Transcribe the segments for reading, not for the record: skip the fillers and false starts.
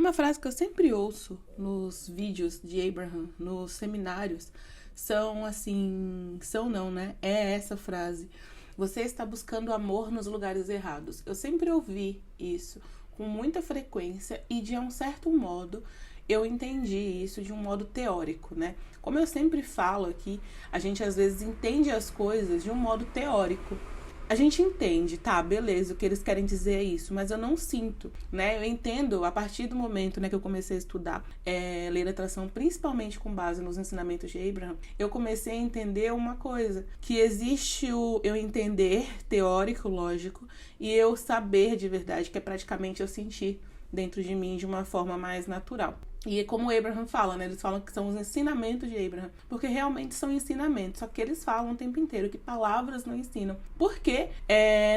Uma frase que eu sempre ouço nos vídeos de Abraham, nos seminários, é essa frase: você está buscando amor nos lugares errados. Eu sempre ouvi isso com muita frequência e, de um certo modo, eu entendi isso de um modo teórico, né? Como eu sempre falo aqui, a gente às vezes entende as coisas de um modo teórico. A gente entende, tá, beleza, o que eles querem dizer é isso, mas eu não sinto, né? Eu entendo a partir do momento, né, que eu comecei a estudar lei da atração, principalmente com base nos ensinamentos de Abraham, eu comecei a entender uma coisa, que existe o eu entender teórico, lógico, e eu saber de verdade, que é praticamente eu sentir dentro de mim de uma forma mais natural. E como o Abraham fala, né? Eles falam que são os ensinamentos de Abraham, porque realmente são ensinamentos, só que eles falam o tempo inteiro que palavras não ensinam. Porque,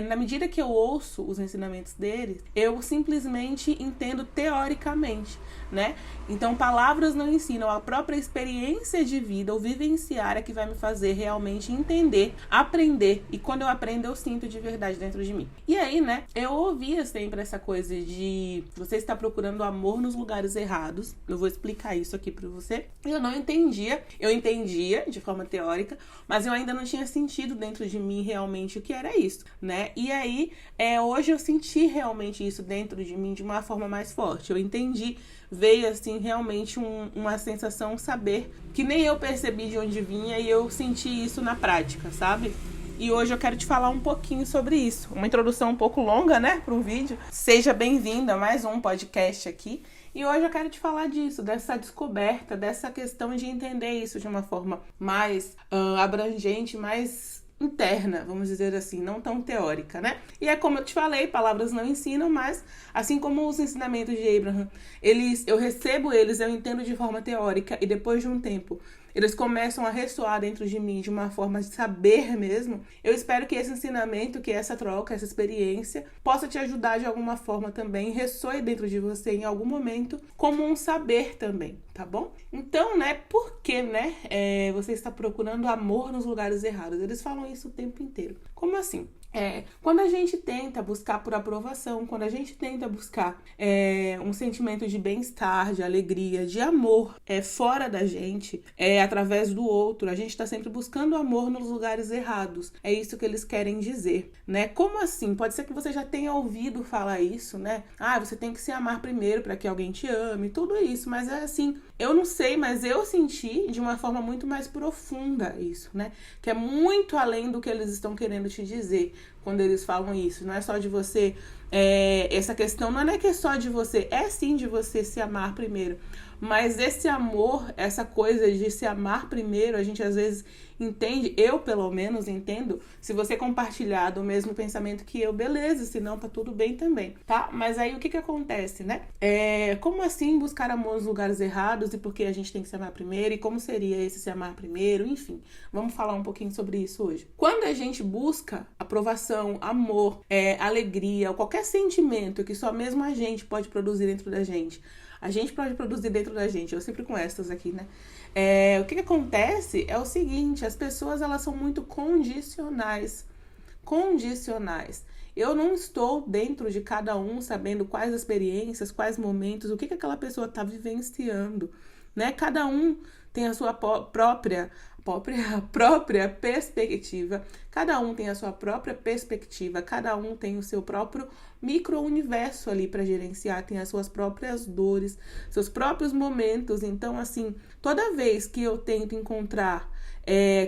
na medida que eu ouço os ensinamentos deles, eu simplesmente entendo teoricamente, né? Então, palavras não ensinam, a própria experiência de vida, ou vivenciar, é que vai me fazer realmente entender, aprender. E quando eu aprendo, eu sinto de verdade dentro de mim. E aí, né? Eu ouvia sempre essa coisa de você está procurando amor nos lugares errados. Eu vou explicar isso aqui pra você. Eu não entendia. Eu entendia de forma teórica, mas eu ainda não tinha sentido dentro de mim realmente o que era isso, né? E aí, hoje eu senti realmente isso dentro de mim de uma forma mais forte. Eu entendi, veio assim realmente uma sensação, um saber que nem eu percebi de onde vinha e eu senti isso na prática, sabe? E hoje eu quero te falar um pouquinho sobre isso. Uma introdução um pouco longa, né, para um vídeo. Seja bem-vinda a mais um podcast aqui. E hoje eu quero te falar disso, dessa descoberta, dessa questão de entender isso de uma forma mais abrangente, mais interna, vamos dizer assim, não tão teórica, né? E é como eu te falei, palavras não ensinam, mas assim como os ensinamentos de Abraham, eu recebo eles, eu entendo de forma teórica, e depois de um tempo eles começam a ressoar dentro de mim de uma forma de saber mesmo. Eu espero que esse ensinamento, que essa troca, essa experiência, possa te ajudar de alguma forma também, ressoe dentro de você em algum momento como um saber também, tá bom? Então, né, por que, né, você está procurando amor nos lugares errados? Eles falam isso o tempo inteiro. Como assim? Quando a gente tenta buscar por aprovação, quando a gente tenta buscar um sentimento de bem-estar, de alegria, de amor fora da gente, através do outro, a gente está sempre buscando amor nos lugares errados. É isso que eles querem dizer, né? Como assim? Pode ser que você já tenha ouvido falar isso, né? Você tem que se amar primeiro para que alguém te ame, tudo isso, mas é assim, eu não sei, mas eu senti de uma forma muito mais profunda isso, né? Que é muito além do que eles estão querendo te dizer quando eles falam isso. Não é só de você, essa questão não é que é só de você, é sim de você se amar primeiro, mas esse amor, essa coisa de se amar primeiro, a gente às vezes entende, eu pelo menos entendo, se você compartilhar do mesmo pensamento que eu, beleza, senão tá tudo bem também, tá? Mas aí o que acontece, né? Como assim buscar amor nos lugares errados e por que a gente tem que se amar primeiro e como seria esse se amar primeiro, enfim, vamos falar um pouquinho sobre isso hoje. Quando a gente busca aprovação, amor, alegria, ou qualquer sentimento que só mesmo a gente pode produzir dentro da gente, a gente pode produzir dentro da gente, eu sempre com estas aqui, né? O que acontece é o seguinte, as pessoas, elas são muito condicionais. Eu não estou dentro de cada um sabendo quais experiências, quais momentos, o que aquela pessoa está vivenciando, né? Cada um tem a sua própria perspectiva, cada um tem a sua própria perspectiva, cada um tem o seu próprio micro-universo ali para gerenciar, tem as suas próprias dores, seus próprios momentos. Então, assim, toda vez que eu tento encontrar,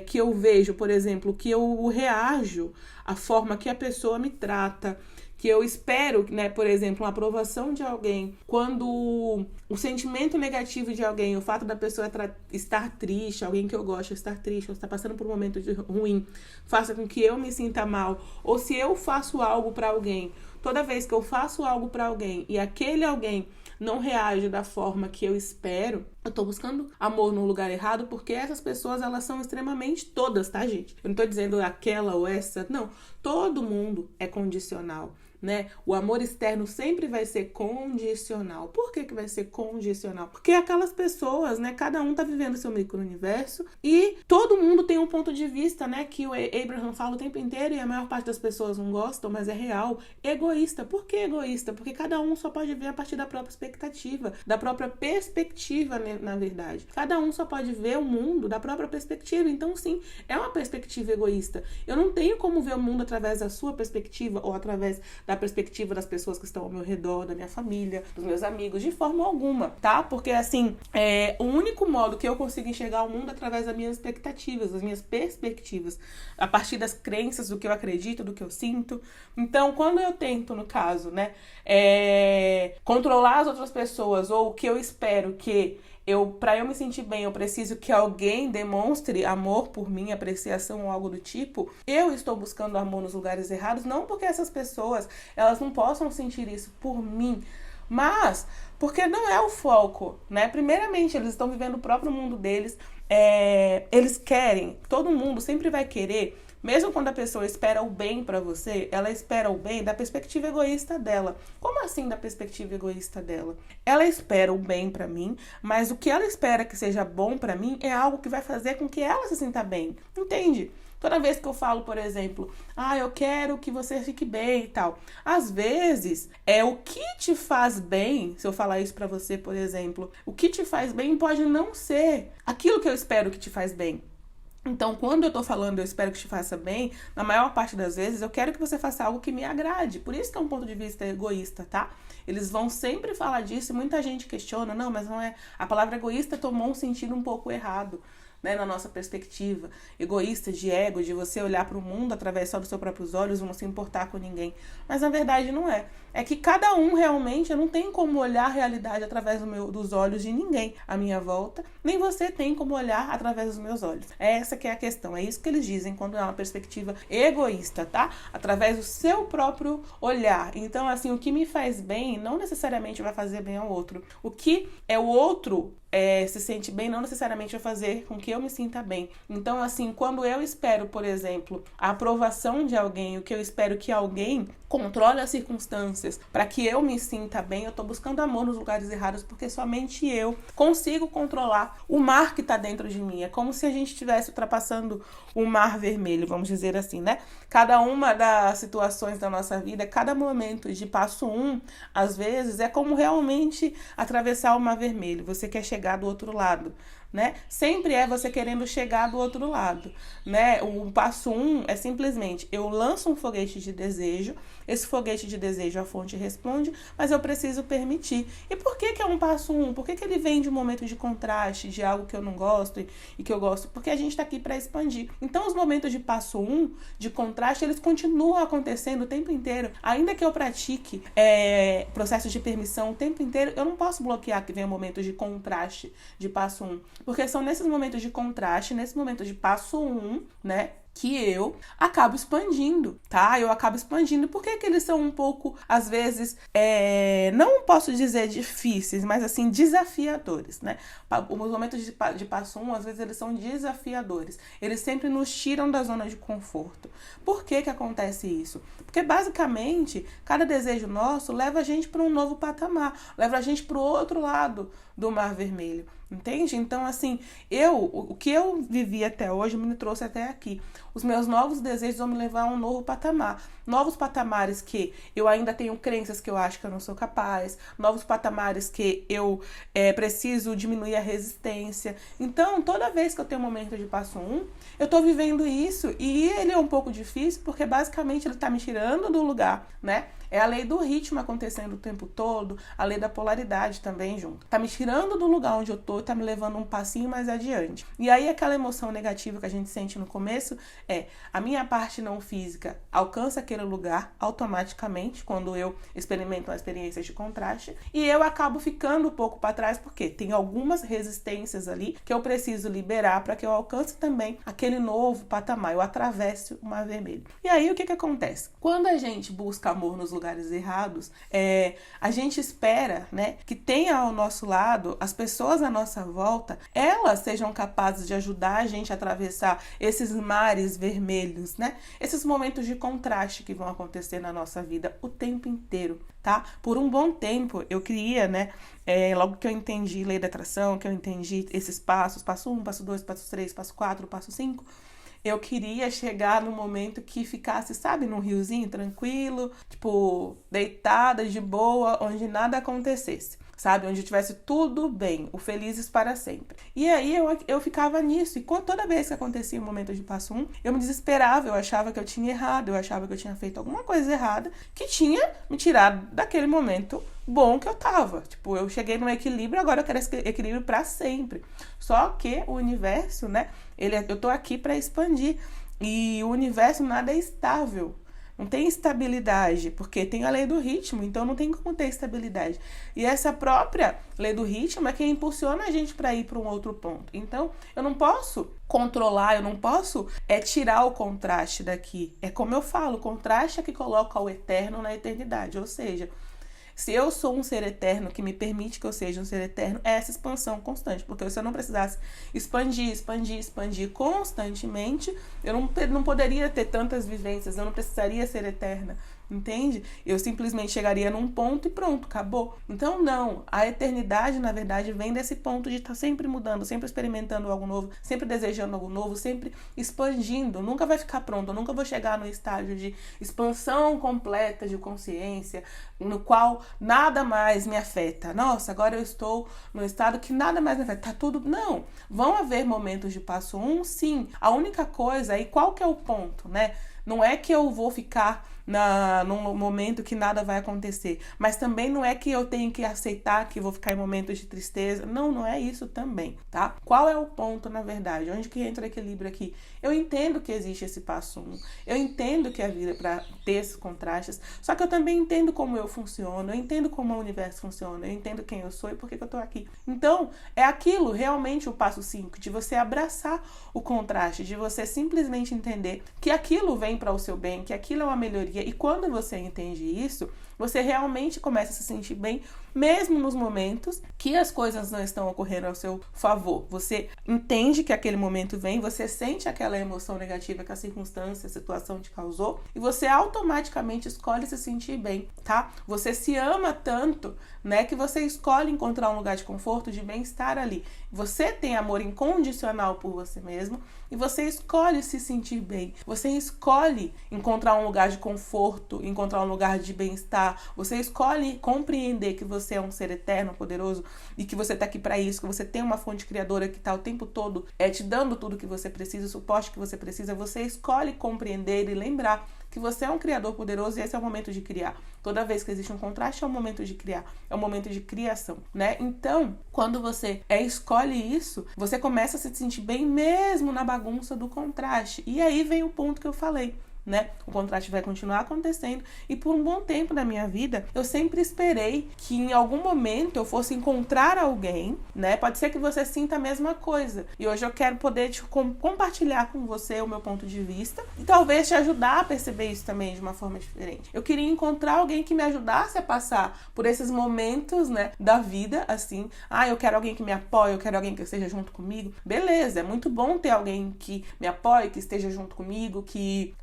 que eu vejo, por exemplo, que eu reajo à forma que a pessoa me trata, que eu espero, né, por exemplo, uma aprovação de alguém, quando o sentimento negativo de alguém, o fato da pessoa estar triste, alguém que eu gosto estar triste, ou estar passando por um momento ruim, faça com que eu me sinta mal, ou se eu faço algo para alguém, toda vez que eu faço algo para alguém e aquele alguém não reage da forma que eu espero, eu tô buscando amor no lugar errado, porque essas pessoas, elas são extremamente todas, tá, gente? Eu não tô dizendo aquela ou essa, não. Todo mundo é condicional, né? O amor externo sempre vai ser condicional. Por que vai ser condicional? Porque aquelas pessoas, né? Cada um tá vivendo seu micro-universo e todo mundo tem um ponto de vista, né? Que o Abraham fala o tempo inteiro e a maior parte das pessoas não gostam, mas é real. Egoísta. Por que egoísta? Porque cada um só pode ver a partir da própria expectativa, da própria perspectiva, né, na verdade. Cada um só pode ver o mundo da própria perspectiva. Então, sim, é uma perspectiva egoísta. Eu não tenho como ver o mundo através da sua perspectiva ou através da perspectiva das pessoas que estão ao meu redor, da minha família, dos meus amigos, de forma alguma, tá? Porque, assim, o único modo que eu consigo enxergar o mundo é através das minhas expectativas, das minhas perspectivas, a partir das crenças, do que eu acredito, do que eu sinto. Então, quando eu tento, no caso, né, controlar as outras pessoas, ou o que eu espero que pra eu me sentir bem, eu preciso que alguém demonstre amor por mim, apreciação ou algo do tipo, eu estou buscando amor nos lugares errados, não porque essas pessoas, elas não possam sentir isso por mim, mas porque não é o foco, né? Primeiramente, eles estão vivendo o próprio mundo deles, eles querem, todo mundo sempre vai querer. Mesmo quando a pessoa espera o bem pra você, ela espera o bem da perspectiva egoísta dela. Como assim da perspectiva egoísta dela? Ela espera o bem pra mim, mas o que ela espera que seja bom pra mim é algo que vai fazer com que ela se sinta bem. Entende? Toda vez que eu falo, por exemplo, eu quero que você fique bem e tal. Às vezes, o que te faz bem, se eu falar isso pra você, por exemplo, o que te faz bem pode não ser aquilo que eu espero que te faz bem. Então, quando eu tô falando, eu espero que te faça bem, na maior parte das vezes, eu quero que você faça algo que me agrade. Por isso que é um ponto de vista egoísta, tá? Eles vão sempre falar disso e muita gente questiona, não, mas não é. A palavra egoísta tomou um sentido um pouco errado, né, na nossa perspectiva. Egoísta, de ego, de você olhar para o mundo através só dos seus próprios olhos, não se importar com ninguém. Mas na verdade não é. É que cada um realmente, eu não tenho como olhar a realidade através dos olhos de ninguém à minha volta, nem você tem como olhar através dos meus olhos. Essa que é a questão, é isso que eles dizem quando é uma perspectiva egoísta, tá? Através do seu próprio olhar. Então, assim, o que me faz bem não necessariamente vai fazer bem ao outro. O que é o outro se sente bem, não necessariamente vai fazer com que eu me sinta bem. Então, assim, quando eu espero, por exemplo, a aprovação de alguém, o que eu espero que alguém controle as circunstâncias para que eu me sinta bem, eu tô buscando amor nos lugares errados, porque somente eu consigo controlar o mar que tá dentro de mim. É como se a gente estivesse ultrapassando o mar vermelho, vamos dizer assim, né? Cada uma das situações da nossa vida, cada momento de passo 1, às vezes, é como realmente atravessar o mar vermelho. Você quer chegar do outro lado, né? Sempre é você querendo chegar do outro lado, né? O passo 1 é simplesmente eu lanço um foguete de desejo, esse foguete de desejo a fonte responde, mas eu preciso permitir. E por que é um passo 1? Por que ele vem de um momento de contraste, de algo que eu não gosto e que eu gosto? Porque a gente tá aqui para expandir. Então os momentos de passo 1, de contraste, eles continuam acontecendo o tempo inteiro. Ainda que eu pratique processo de permissão o tempo inteiro, eu não posso bloquear que venha momentos de contraste de passo 1. Porque são nesses momentos de contraste, nesses momentos de passo 1, né, que eu acabo expandindo, tá? Eu acabo expandindo. Por que eles são um pouco, às vezes, não posso dizer difíceis, mas assim, desafiadores, né? Os momentos de passo 1, às vezes, eles são desafiadores. Eles sempre nos tiram da zona de conforto. Por que acontece isso? Porque, basicamente, cada desejo nosso leva a gente para um novo patamar, leva a gente para o outro lado do Mar Vermelho. Entende? Então, assim, o que eu vivi até hoje me trouxe até aqui. Os meus novos desejos vão me levar a um novo patamar. Novos patamares que eu ainda tenho crenças que eu acho que eu não sou capaz. Novos patamares que eu preciso diminuir a resistência. Então, toda vez que eu tenho um momento de passo 1, eu tô vivendo isso. E ele é um pouco difícil porque, basicamente, ele tá me tirando do lugar, né? É a lei do ritmo acontecendo o tempo todo, a lei da polaridade também junto. Tá me tirando do lugar onde eu tô e tá me levando um passinho mais adiante. E aí aquela emoção negativa que a gente sente no começo a minha parte não física alcança aquele lugar automaticamente quando eu experimento uma experiência de contraste e eu acabo ficando um pouco para trás porque tem algumas resistências ali que eu preciso liberar para que eu alcance também aquele novo patamar, eu atravesse o Mar Vermelho. E aí o que acontece? Quando a gente busca amor nos lugares errados, a gente espera, né, que tenha ao nosso lado as pessoas à nossa nossa volta, elas sejam capazes de ajudar a gente a atravessar esses mares vermelhos, né? Esses momentos de contraste que vão acontecer na nossa vida o tempo inteiro, tá? Por um bom tempo, eu queria, né? Logo que eu entendi lei da atração, que eu entendi esses passos, passo 1, passo 2, passo 3, passo 4, passo 5, eu queria chegar no momento que ficasse, sabe, num riozinho tranquilo, tipo, deitada, de boa, onde nada acontecesse, sabe? Onde tivesse tudo bem, o felizes para sempre. E aí eu ficava nisso, e toda vez que acontecia um momento de passo 1, eu me desesperava, eu achava que eu tinha errado, eu achava que eu tinha feito alguma coisa errada, que tinha me tirado daquele momento bom que eu tava. Tipo, eu cheguei no equilíbrio, agora eu quero esse equilíbrio para sempre. Só que o universo, né, eu tô aqui para expandir, e o universo nada é estável. Não tem estabilidade, porque tem a lei do ritmo, então não tem como ter estabilidade. E essa própria lei do ritmo é quem impulsiona a gente para ir para um outro ponto. Então, eu não posso controlar, eu não posso tirar o contraste daqui. É como eu falo, o contraste é que coloca o eterno na eternidade, ou seja, se eu sou um ser eterno, que me permite que eu seja um ser eterno, é essa expansão constante. Porque se eu não precisasse expandir constantemente, eu não poderia ter tantas vivências, eu não precisaria ser eterna. Entende? Eu simplesmente chegaria num ponto e pronto, acabou. Então, não. A eternidade, na verdade, vem desse ponto de estar sempre mudando, sempre experimentando algo novo, sempre desejando algo novo, sempre expandindo. Nunca vai ficar pronto. Eu nunca vou chegar no estágio de expansão completa de consciência, no qual nada mais me afeta. Nossa, agora eu estou no estado que nada mais me afeta. Tá tudo... Não. Vão haver momentos de passo 1, sim. A única coisa, aí qual que é o ponto, né? Não é que eu vou ficar num momento que nada vai acontecer, mas também não é que eu tenho que aceitar que vou ficar em momentos de tristeza. Não é isso também, tá? Qual é o ponto, na verdade? Onde que entra o equilíbrio aqui? Eu entendo que existe esse passo 1, eu entendo que a vida é para ter esses contrastes, só que eu também entendo como eu funciono, eu entendo como o universo funciona, eu entendo quem eu sou e por que eu tô aqui. Então, é aquilo, realmente, o passo 5, de você abraçar o contraste, de você simplesmente entender que aquilo vem para o seu bem, que aquilo é uma melhoria. E quando você entende isso, você realmente começa a se sentir bem, mesmo nos momentos que as coisas não estão ocorrendo ao seu favor. Você entende que aquele momento vem, você sente aquela emoção negativa que a circunstância, a situação te causou, e você automaticamente escolhe se sentir bem, tá? Você se ama tanto, né, que você escolhe encontrar um lugar de conforto, de bem-estar ali. Você tem amor incondicional por você mesmo e você escolhe se sentir bem. Você escolhe encontrar um lugar de conforto, encontrar um lugar de bem-estar. Você escolhe compreender que você é um ser eterno, poderoso, e que você tá aqui para isso, que você tem uma fonte criadora que tá o tempo todo te dando tudo que você precisa, o suporte que você precisa. Você escolhe compreender e lembrar que você é um criador poderoso e esse é o momento de criar. Toda vez que existe um contraste, é o momento de criar, é o momento de criação, né? Então, quando você escolhe isso, você começa a se sentir bem mesmo na bagunça do contraste. E aí vem o ponto que eu falei, né? O contraste vai continuar acontecendo e por um bom tempo da minha vida eu sempre esperei que em algum momento eu fosse encontrar alguém, né? Pode ser que você sinta a mesma coisa e hoje eu quero poder compartilhar com você o meu ponto de vista e talvez te ajudar a perceber isso também de uma forma diferente. Eu queria encontrar alguém que me ajudasse a passar por esses momentos, né, da vida, assim. Eu quero alguém que me apoie, eu quero alguém que esteja junto comigo. Beleza, é muito bom ter alguém que me apoie, que esteja junto comigo, que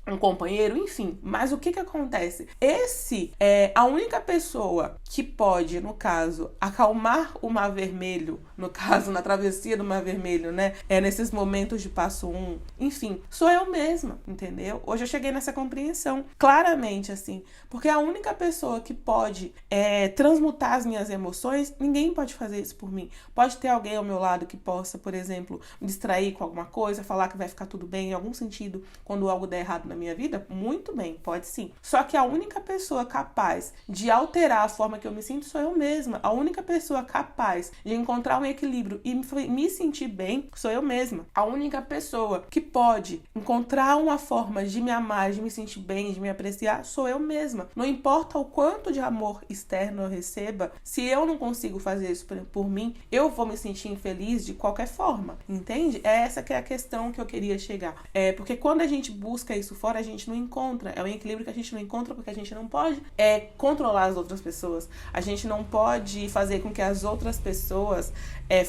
um companheiro, enfim. Mas o que acontece? Esse é a única pessoa que pode, no caso, acalmar o Mar Vermelho, no caso, na travessia do Mar Vermelho, né? Nesses momentos de passo 1. Enfim, sou eu mesma, entendeu? Hoje eu cheguei nessa compreensão, claramente, assim. Porque a única pessoa que pode transmutar as minhas emoções, ninguém pode fazer isso por mim. Pode ter alguém ao meu lado que possa, por exemplo, me distrair com alguma coisa, falar que vai ficar tudo bem em algum sentido quando algo der errado na minha vida? Muito bem, pode sim. Só que a única pessoa capaz de alterar a forma que eu me sinto sou eu mesma. A única pessoa capaz de encontrar um equilíbrio e me sentir bem sou eu mesma. A única pessoa que pode encontrar uma forma de me amar, de me sentir bem, de me apreciar, sou eu mesma. Não importa o quanto de amor externo eu receba, se eu não consigo fazer isso por mim, eu vou me sentir infeliz de qualquer forma, entende? Essa que é a questão que eu queria chegar. Porque quando a gente busca isso fora, a gente não encontra. É um equilíbrio que a gente não encontra porque a gente não pode controlar as outras pessoas. A gente não pode fazer com que as outras pessoas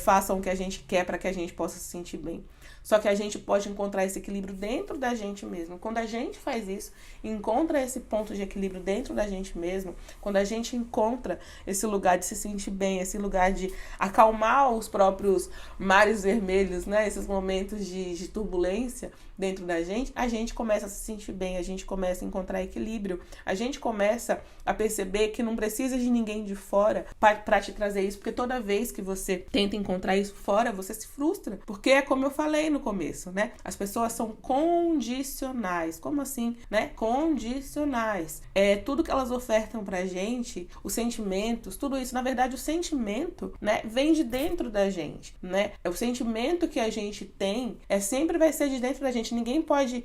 façam o que a gente quer para que a gente possa se sentir bem. Só que a gente pode encontrar esse equilíbrio dentro da gente mesmo. Quando a gente faz isso, encontra esse ponto de equilíbrio dentro da gente mesmo, quando a gente encontra esse lugar de se sentir bem, esse lugar de acalmar os próprios mares vermelhos, né? Esses momentos de turbulência dentro da gente, a gente começa a se sentir bem, a gente começa a encontrar equilíbrio, a gente começa a perceber que não precisa de ninguém de fora para te trazer isso, porque toda vez que você tenta encontrar isso fora, você se frustra, porque é como eu falei no começo, né? As pessoas são condicionais. Como assim, né? Condicionais. Tudo que elas ofertam pra gente, os sentimentos, tudo isso, na verdade, o sentimento, né, vem de dentro da gente, né? O sentimento que a gente tem sempre vai ser de dentro da gente. Ninguém pode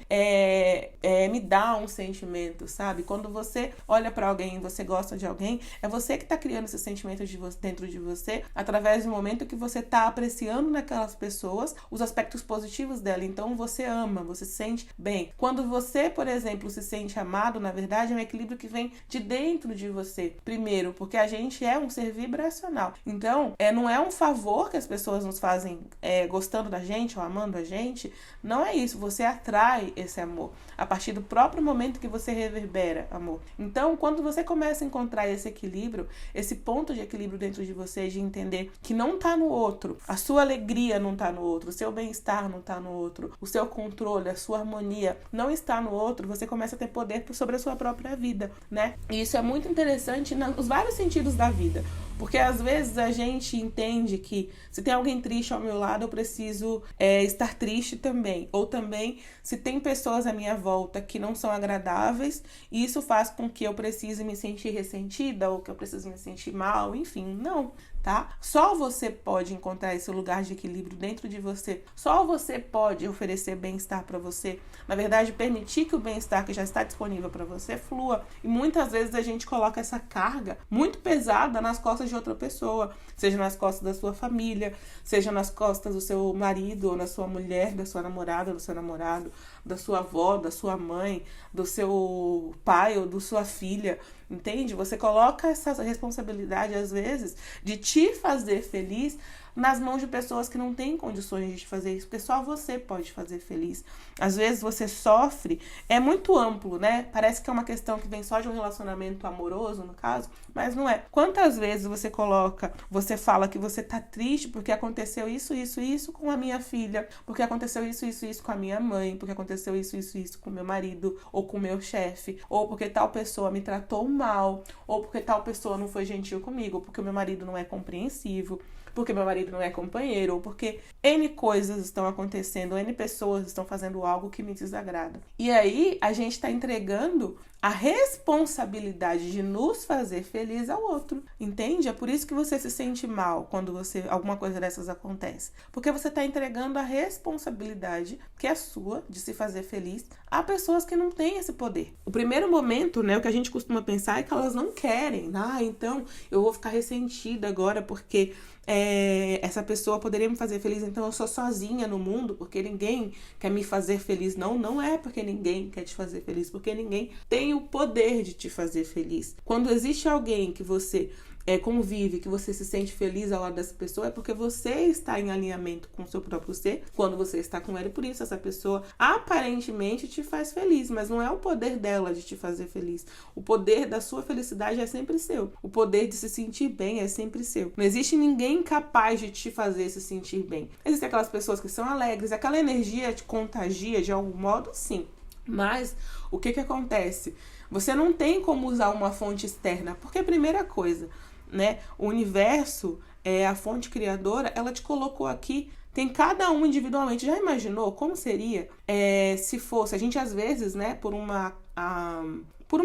me dar um sentimento, sabe? Quando você olha pra alguém, você gosta de alguém, é você que tá criando esse sentimento dentro de você, através do momento que você tá apreciando naquelas pessoas os aspectos positivos dela. Então você ama, você se sente bem. Quando você, por exemplo, se sente amado, na verdade é um equilíbrio que vem de dentro de você. Primeiro, porque a gente é um ser vibracional. Então, não é um favor que as pessoas nos fazem gostando da gente ou amando a gente. Não é isso. Você atrai esse amor a partir do próprio momento que você reverbera amor. Então, quando você começa a encontrar esse equilíbrio, esse ponto de equilíbrio dentro de você, de entender que não tá no outro, a sua alegria não tá no outro, o seu bem-estar não tá no outro, o seu controle, a sua harmonia não está no outro, você começa a ter poder sobre a sua própria vida, né? E isso é muito interessante nos vários sentidos da vida, porque às vezes a gente entende que se tem alguém triste ao meu lado, eu preciso estar triste também, ou também se tem pessoas à minha volta que não são agradáveis, e isso faz com que eu precise me sentir ressentida, ou que eu preciso me sentir mal, enfim, não. Tá? Só você pode encontrar esse lugar de equilíbrio dentro de você. Só você pode oferecer bem-estar para você. Na verdade, permitir que o bem-estar que já está disponível para você flua. E muitas vezes a gente coloca essa carga muito pesada nas costas de outra pessoa. Seja nas costas da sua família, seja nas costas do seu marido, ou na sua mulher, da sua namorada, do seu namorado, da sua avó, da sua mãe, do seu pai ou da sua filha. Entende? Você coloca essa responsabilidade, às vezes, de te fazer feliz nas mãos de pessoas que não têm condições de te fazer isso, porque só você pode fazer feliz. Às vezes você sofre, é muito amplo, né? Parece que é uma questão que vem só de um relacionamento amoroso, no caso, mas não é. Quantas vezes você fala que você tá triste porque aconteceu isso com a minha filha, porque aconteceu isso com a minha mãe, porque aconteceu isso com meu marido, ou com meu chefe, ou porque tal pessoa me tratou mal, ou porque tal pessoa não foi gentil comigo, ou porque o meu marido não é compreensivo, porque meu marido não é companheiro, ou porque N coisas estão acontecendo, N pessoas estão fazendo algo que me desagrada. E aí, a gente está entregando a responsabilidade de nos fazer feliz ao outro, entende? É por isso que você se sente mal quando alguma coisa dessas acontece, porque você está entregando a responsabilidade que é sua de se fazer feliz a pessoas que não têm esse poder. O primeiro momento, né, o que a gente costuma pensar é que elas não querem. Então eu vou ficar ressentida agora porque essa pessoa poderia me fazer feliz, então eu sou sozinha no mundo porque ninguém quer me fazer feliz. Não é porque ninguém quer te fazer feliz, porque ninguém tem o poder de te fazer feliz. Quando existe alguém que você convive, que você se sente feliz ao lado dessa pessoa, é porque você está em alinhamento com o seu próprio ser quando você está com ela, e por isso essa pessoa aparentemente te faz feliz, mas não é o poder dela de te fazer feliz. O poder da sua felicidade é sempre seu. O poder de se sentir bem é sempre seu. Não existe ninguém capaz de te fazer se sentir bem. Existem aquelas pessoas que são alegres, aquela energia te contagia de algum modo, sim. Mas o que acontece? Você não tem como usar uma fonte externa, porque primeira coisa, né? O universo, a fonte criadora, ela te colocou aqui, tem cada um individualmente. Já imaginou como seria se fosse, a gente às vezes, né, por uma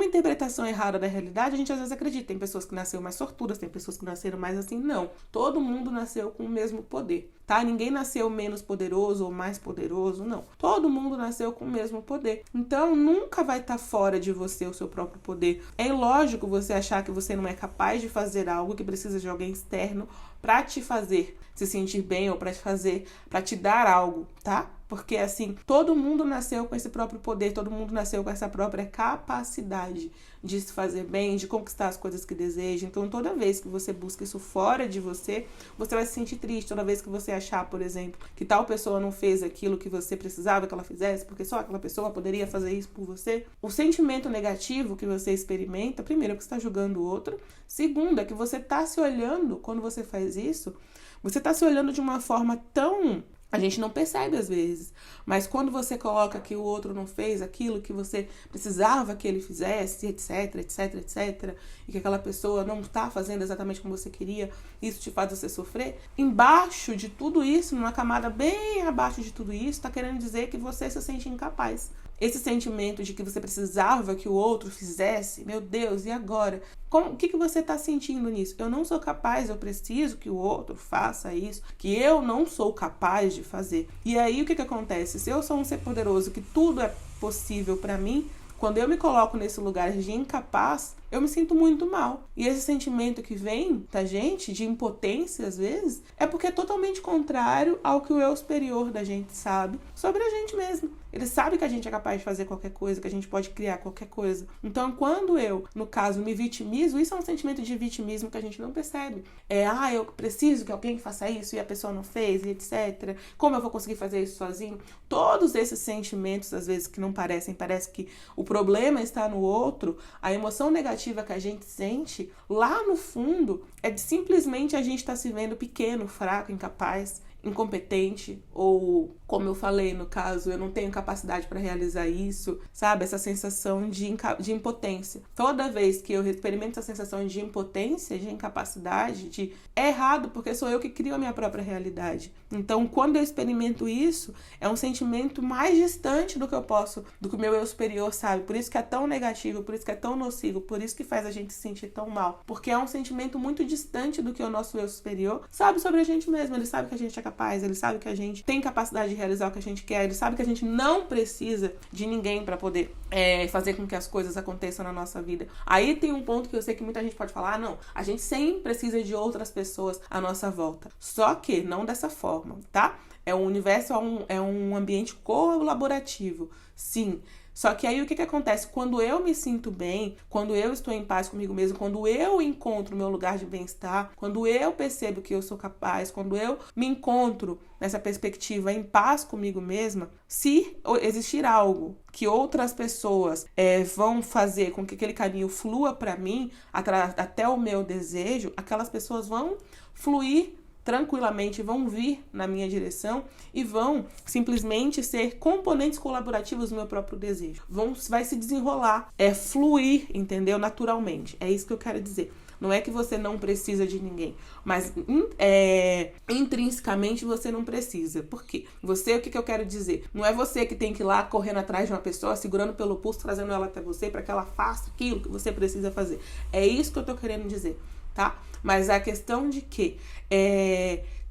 interpretação errada da realidade, a gente às vezes acredita, tem pessoas que nasceram mais sortudas, tem pessoas que nasceram mais assim, não. Todo mundo nasceu com o mesmo poder, tá? Ninguém nasceu menos poderoso ou mais poderoso, não. Todo mundo nasceu com o mesmo poder. Então, nunca vai estar fora de você o seu próprio poder. É ilógico você achar que você não é capaz de fazer algo, que precisa de alguém externo pra te fazer se sentir bem ou pra te dar algo, tá? Porque, assim, todo mundo nasceu com esse próprio poder, todo mundo nasceu com essa própria capacidade de se fazer bem, de conquistar as coisas que deseja. Então, toda vez que você busca isso fora de você, você vai se sentir triste. Toda vez que você achar, por exemplo, que tal pessoa não fez aquilo que você precisava que ela fizesse, porque só aquela pessoa poderia fazer isso por você, o sentimento negativo que você experimenta, primeiro, é que você está julgando o outro. Segundo, é que você está se olhando, quando você faz isso, você está se olhando de uma forma tão... A gente não percebe às vezes, mas quando você coloca que o outro não fez aquilo que você precisava que ele fizesse, etc, etc, etc, e que aquela pessoa não está fazendo exatamente como você queria, isso te faz você sofrer, embaixo de tudo isso, numa camada bem abaixo de tudo isso, está querendo dizer que você se sente incapaz. Esse sentimento de que você precisava que o outro fizesse, meu Deus, e agora? O que você está sentindo nisso? Eu não sou capaz, eu preciso que o outro faça isso, que eu não sou capaz de fazer. E aí o que acontece? Se eu sou um ser poderoso, que tudo é possível para mim, quando eu me coloco nesse lugar de incapaz, eu me sinto muito mal. E esse sentimento que vem da gente, de impotência às vezes, é porque é totalmente contrário ao que o eu superior da gente sabe sobre a gente mesmo. Ele sabe que a gente é capaz de fazer qualquer coisa, que a gente pode criar qualquer coisa. Então, quando eu, no caso, me vitimizo, isso é um sentimento de vitimismo que a gente não percebe. Eu preciso que alguém faça isso e a pessoa não fez, e etc. Como eu vou conseguir fazer isso sozinho? Todos esses sentimentos, às vezes, que não parecem, parece que o problema está no outro, a emoção negativa que a gente sente, lá no fundo, é de simplesmente a gente estar se vendo pequeno, fraco, incapaz, incompetente, ou, como eu falei no caso, eu não tenho capacidade para realizar isso, sabe? Essa sensação de impotência. Toda vez que eu experimento essa sensação de impotência, de incapacidade, é errado, porque sou eu que crio a minha própria realidade. Então, quando eu experimento isso, é um sentimento mais distante do que o meu eu superior sabe. Por isso que é tão negativo, por isso que é tão nocivo, por isso que faz a gente se sentir tão mal. Porque é um sentimento muito distante do que o nosso eu superior sabe sobre a gente mesmo. Ele sabe que a gente é capaz, ele sabe que a gente tem capacidade de realizar o que a gente quer, ele sabe que a gente não precisa de ninguém para poder fazer com que as coisas aconteçam na nossa vida. Aí tem um ponto que eu sei que muita gente pode falar, não, a gente sempre precisa de outras pessoas à nossa volta. Só que não dessa forma, tá? O universo é um ambiente colaborativo, sim. Só que aí o que acontece? Quando eu me sinto bem, quando eu estou em paz comigo mesmo, quando eu encontro o meu lugar de bem-estar, quando eu percebo que eu sou capaz, quando eu me encontro nessa perspectiva em paz comigo mesma, se existir algo que outras pessoas vão fazer com que aquele caminho flua para mim, até o meu desejo, aquelas pessoas vão fluir tranquilamente, vão vir na minha direção e vão simplesmente ser componentes colaborativos do meu próprio desejo. Vai se desenrolar, fluir, entendeu? Naturalmente. É isso que eu quero dizer. Não é que você não precisa de ninguém, mas intrinsecamente você não precisa. Por quê? O que eu quero dizer? Não é você que tem que ir lá correndo atrás de uma pessoa, segurando pelo pulso, trazendo ela até você para que ela faça aquilo que você precisa fazer. É isso que eu tô querendo dizer, tá? Mas a questão de que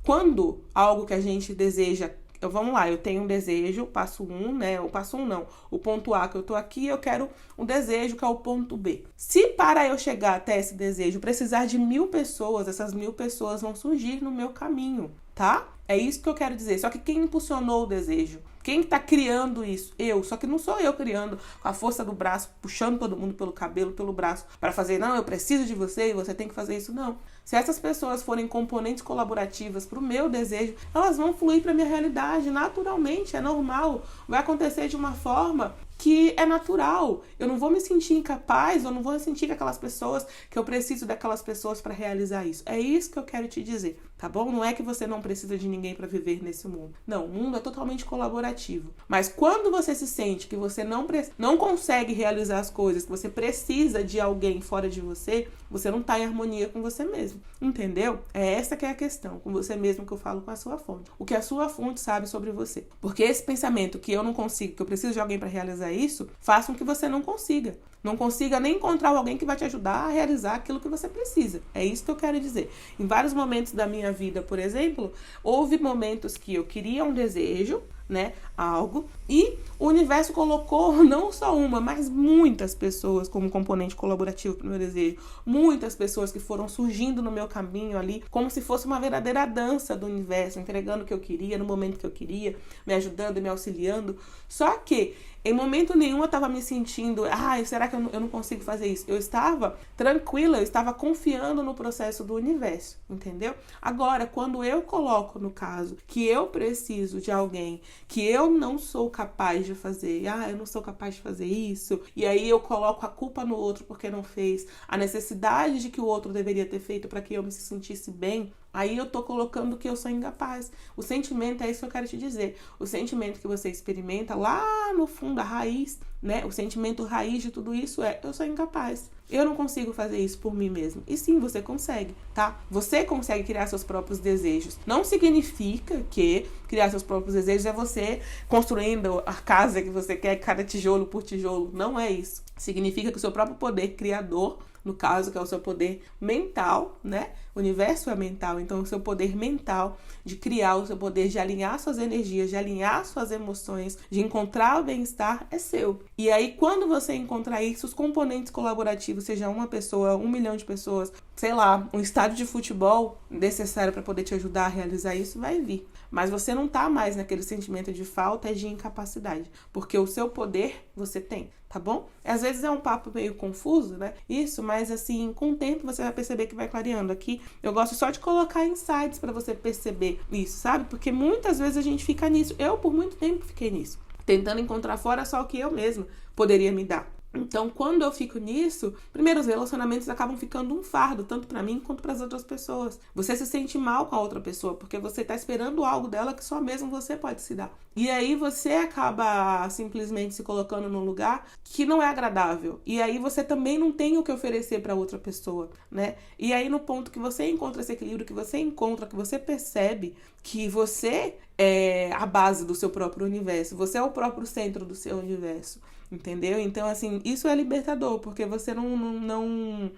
quando algo que a gente deseja, vamos lá, eu tenho um desejo, passo 1, né? O passo 1 não, o ponto A que eu tô aqui, eu quero um desejo que é o ponto B. Se para eu chegar até esse desejo precisar de 1000 pessoas, essas 1000 pessoas vão surgir no meu caminho, tá? É isso que eu quero dizer. Só que quem impulsionou o desejo? Quem está criando isso? Eu. Só que não sou eu criando com a força do braço, puxando todo mundo pelo cabelo, pelo braço, para fazer, não, eu preciso de você e você tem que fazer isso. Não. Se essas pessoas forem componentes colaborativas para o meu desejo, elas vão fluir para a minha realidade naturalmente, é normal. Vai acontecer de uma forma que é natural. Eu não vou me sentir incapaz, eu não vou me sentir que eu preciso daquelas pessoas para realizar isso. É isso que eu quero te dizer, tá bom? Não é que você não precisa de ninguém para viver nesse mundo. Não, o mundo é totalmente colaborativo. Mas quando você se sente que você não consegue realizar as coisas, que você precisa de alguém fora de você, você não está em harmonia com você mesmo. Entendeu? É essa que é a questão, com você mesmo, que eu falo com a sua fonte. O que a sua fonte sabe sobre você. Porque esse pensamento que eu não consigo, que eu preciso de alguém para realizar isso, faz com que você não consiga. Não consiga nem encontrar alguém que vai te ajudar a realizar aquilo que você precisa. É isso que eu quero dizer. Em vários momentos da minha vida, por exemplo, houve momentos que eu queria um desejo, né, algo, e o universo colocou não só uma, mas muitas pessoas como componente colaborativo para o meu desejo, muitas pessoas que foram surgindo no meu caminho ali, como se fosse uma verdadeira dança do universo, entregando o que eu queria, no momento que eu queria, me ajudando e me auxiliando. Só que em momento nenhum eu estava me sentindo, será que eu não consigo fazer isso? Eu estava tranquila, eu estava confiando no processo do universo, entendeu? Agora, quando eu coloco no caso que eu preciso de alguém que eu não sou capaz de fazer, eu não sou capaz de fazer isso, e aí eu coloco a culpa no outro porque não fez, a necessidade de que o outro deveria ter feito para que eu me sentisse bem, aí eu tô colocando que eu sou incapaz. O sentimento é isso que eu quero te dizer. O sentimento que você experimenta lá no fundo, a raiz, né? O sentimento raiz de tudo isso é: eu sou incapaz. Eu não consigo fazer isso por mim mesmo. E sim, você consegue, tá? Você consegue criar seus próprios desejos. Não significa que criar seus próprios desejos é você construindo a casa que você quer, cada tijolo por tijolo. Não é isso. Significa que o seu próprio poder criador, no caso, que é o seu poder mental, né? O universo é mental, então o seu poder mental de criar, o seu poder de alinhar suas energias, de alinhar suas emoções, de encontrar o bem-estar é seu. E aí, quando você encontrar isso, os componentes colaborativos, seja uma pessoa, 1 milhão de pessoas, sei lá, um estádio de futebol necessário para poder te ajudar a realizar isso, vai vir. Mas você não tá mais naquele sentimento de falta e de incapacidade, porque o seu poder você tem, tá bom? Às vezes é um papo meio confuso, né? Isso, mas assim, com o tempo você vai perceber que vai clareando. Aqui eu gosto só de colocar insights para você perceber isso, sabe? Porque muitas vezes a gente fica nisso. Eu, por muito tempo, fiquei nisso, tentando encontrar fora só o que eu mesma poderia me dar. Então, quando eu fico nisso, primeiro, os relacionamentos acabam ficando um fardo, tanto pra mim quanto pras outras pessoas. Você se sente mal com a outra pessoa, porque você tá esperando algo dela que só mesmo você pode se dar. E aí você acaba simplesmente se colocando num lugar que não é agradável. E aí você também não tem o que oferecer pra outra pessoa, né? E aí no ponto que você encontra esse equilíbrio, que você percebe que você é a base do seu próprio universo, você é o próprio centro do seu universo. Entendeu? Então, assim, isso é libertador, porque você não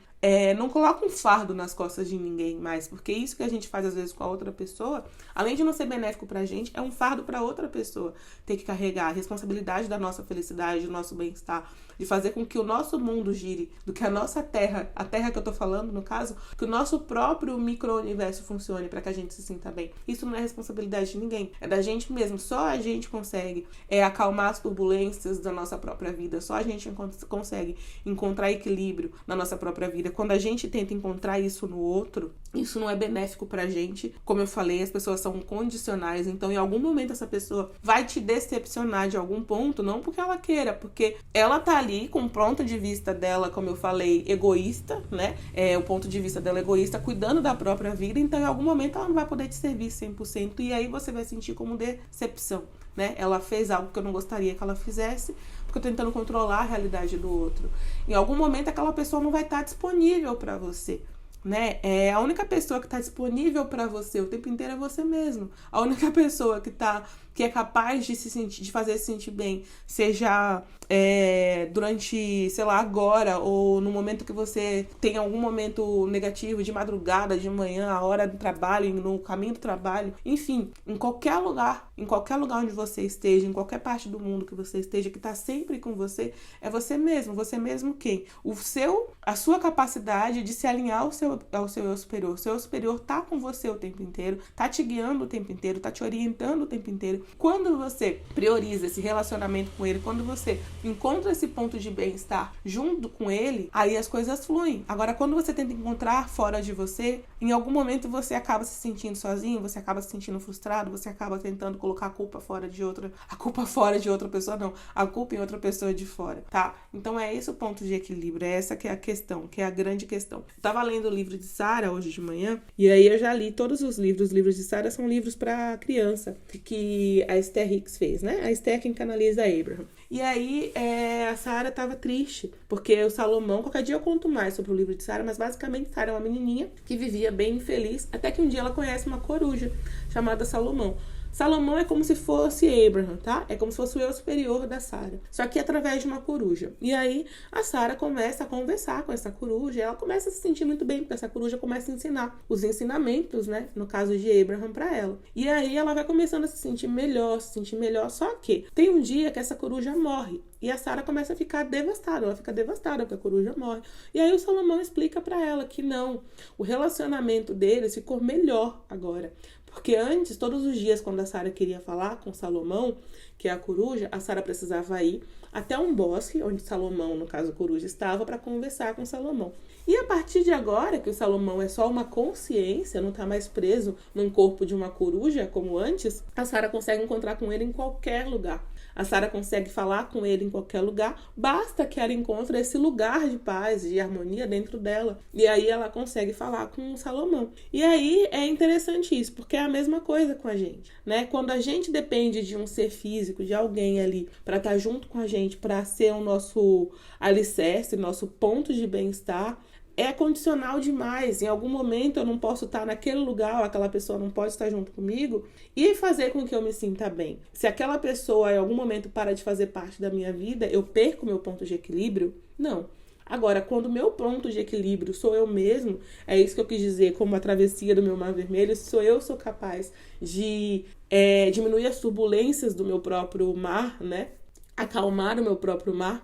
coloca um fardo nas costas de ninguém mais, porque isso que a gente faz às vezes com a outra pessoa, além de não ser benéfico pra gente, é um fardo pra outra pessoa ter que carregar a responsabilidade da nossa felicidade, do nosso bem-estar, de fazer com que o nosso mundo gire, do que a nossa terra, a terra que eu tô falando, no caso, que o nosso próprio micro-universo funcione pra que a gente se sinta bem. Isso não é responsabilidade de ninguém, é da gente mesmo. Só a gente consegue acalmar as turbulências da nossa própria vida, só a gente consegue encontrar equilíbrio na nossa própria vida. Quando a gente tenta encontrar isso no outro, isso não é benéfico pra gente. Como eu falei, as pessoas são condicionais, então em algum momento essa pessoa vai te decepcionar de algum ponto, não porque ela queira, porque ela tá ali com o ponto de vista dela, como eu falei, egoísta, né? O ponto de vista dela egoísta, cuidando da própria vida, então em algum momento ela não vai poder te servir 100%, e aí você vai sentir como decepção, né? Ela fez algo que eu não gostaria que ela fizesse, porque eu tô tentando controlar a realidade do outro. Em algum momento aquela pessoa não vai estar disponível para você, né? A única pessoa que está disponível para você o tempo inteiro é você mesmo. A única pessoa que é capaz de fazer se sentir bem, seja durante, sei lá, agora, ou no momento que você tem algum momento negativo, de madrugada, de manhã, a hora do trabalho, no caminho do trabalho, enfim, em qualquer lugar onde você esteja, em qualquer parte do mundo que você esteja, que está sempre com você, é você mesmo quem? A sua capacidade de se alinhar ao seu eu superior. O seu eu superior tá com você o tempo inteiro, tá te guiando o tempo inteiro, tá te orientando o tempo inteiro. Quando você prioriza esse relacionamento com ele, quando você encontra esse ponto de bem-estar junto com ele, aí as coisas fluem. Agora, quando você tenta encontrar fora de você, em algum momento você acaba se sentindo sozinho, você acaba se sentindo frustrado, você acaba tentando colocar a culpa fora de outra pessoa, não, a culpa em outra pessoa de fora, tá? Então é esse o ponto de equilíbrio, é essa que é a questão, que é a grande questão. Eu tava lendo o livro de Sara hoje de manhã, e aí eu já li todos os livros. Os livros de Sara são livros para criança, que a Esther Hicks fez, né? A Esther quem canaliza Abraham. E aí a Sara tava triste, porque o Salomão, qualquer dia eu conto mais sobre o livro de Sara, mas basicamente Sara é uma menininha que vivia bem infeliz, até que um dia ela conhece uma coruja chamada Salomão. Salomão é como se fosse Abraham, tá? É como se fosse o eu superior da Sara, só que através de uma coruja. E aí a Sara começa a conversar com essa coruja, e ela começa a se sentir muito bem, porque essa coruja começa a ensinar os ensinamentos, né, no caso de Abraham, para ela. E aí ela vai começando a se sentir melhor, só que tem um dia que essa coruja morre, e a Sara começa a ficar devastada, ela fica devastada porque a coruja morre. E aí o Salomão explica para ela que não, o relacionamento deles ficou melhor agora. Porque antes, todos os dias, quando a Sara queria falar com Salomão, que é a coruja, a Sara precisava ir até um bosque, onde Salomão, no caso a coruja, estava, para conversar com Salomão. E a partir de agora, que o Salomão é só uma consciência, não está mais preso num corpo de uma coruja, como antes, a Sara consegue encontrar com ele em qualquer lugar. A Sara consegue falar com ele em qualquer lugar, basta que ela encontre esse lugar de paz, de harmonia dentro dela. E aí ela consegue falar com o Salomão. E aí é interessante isso, porque é a mesma coisa com a gente, né? Quando a gente depende de um ser físico, de alguém ali, para estar junto com a gente, para ser o nosso alicerce, nosso ponto de bem-estar, é condicional demais. Em algum momento eu não posso estar naquele lugar, ou aquela pessoa não pode estar junto comigo e fazer com que eu me sinta bem. Se aquela pessoa em algum momento para de fazer parte da minha vida, eu perco meu ponto de equilíbrio? Não. Agora, quando o meu ponto de equilíbrio sou eu mesmo, é isso que eu quis dizer como a travessia do meu mar vermelho, sou capaz de diminuir as turbulências do meu próprio mar, né? Acalmar o meu próprio mar,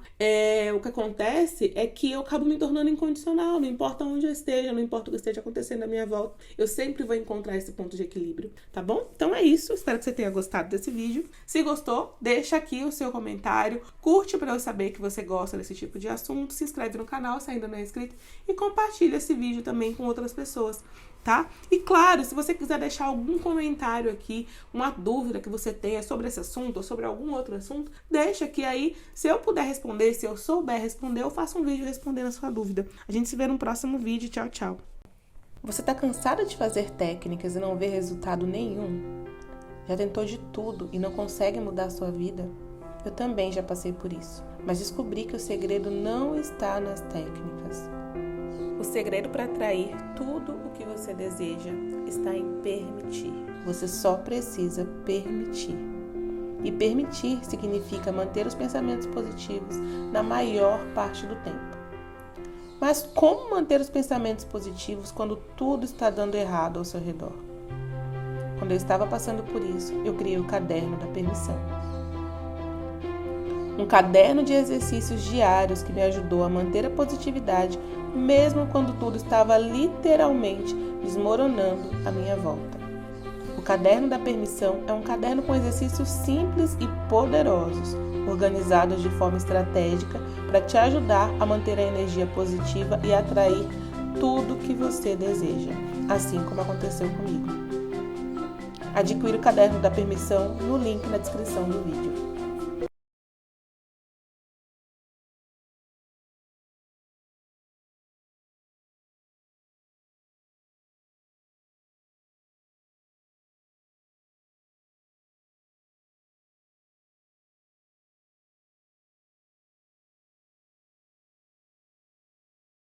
o que acontece é que eu acabo me tornando incondicional, não importa onde eu esteja, não importa o que esteja acontecendo à minha volta, eu sempre vou encontrar esse ponto de equilíbrio, tá bom? Então é isso, espero que você tenha gostado desse vídeo. Se gostou, deixa aqui o seu comentário, curte para eu saber que você gosta desse tipo de assunto, se inscreve no canal se ainda não é inscrito e compartilha esse vídeo também com outras pessoas, tá? E claro, se você quiser deixar algum comentário aqui, uma dúvida que você tenha sobre esse assunto ou sobre algum outro assunto, deixa aqui aí. Se eu puder responder, se eu souber responder, eu faço um vídeo respondendo a sua dúvida. A gente se vê no próximo vídeo. Tchau, tchau. Você tá cansado de fazer técnicas e não ver resultado nenhum? Já tentou de tudo e não consegue mudar a sua vida? Eu também já passei por isso, mas descobri que o segredo não está nas técnicas. O segredo para atrair tudo o que você deseja está em permitir. Você só precisa permitir. E permitir significa manter os pensamentos positivos na maior parte do tempo. Mas como manter os pensamentos positivos quando tudo está dando errado ao seu redor? Quando eu estava passando por isso, eu criei o Caderno da Permissão. Um caderno de exercícios diários que me ajudou a manter a positividade, mesmo quando tudo estava literalmente desmoronando à minha volta. O Caderno da Permissão é um caderno com exercícios simples e poderosos, organizados de forma estratégica para te ajudar a manter a energia positiva e atrair tudo que você deseja, assim como aconteceu comigo. Adquira o Caderno da Permissão no link na descrição do vídeo.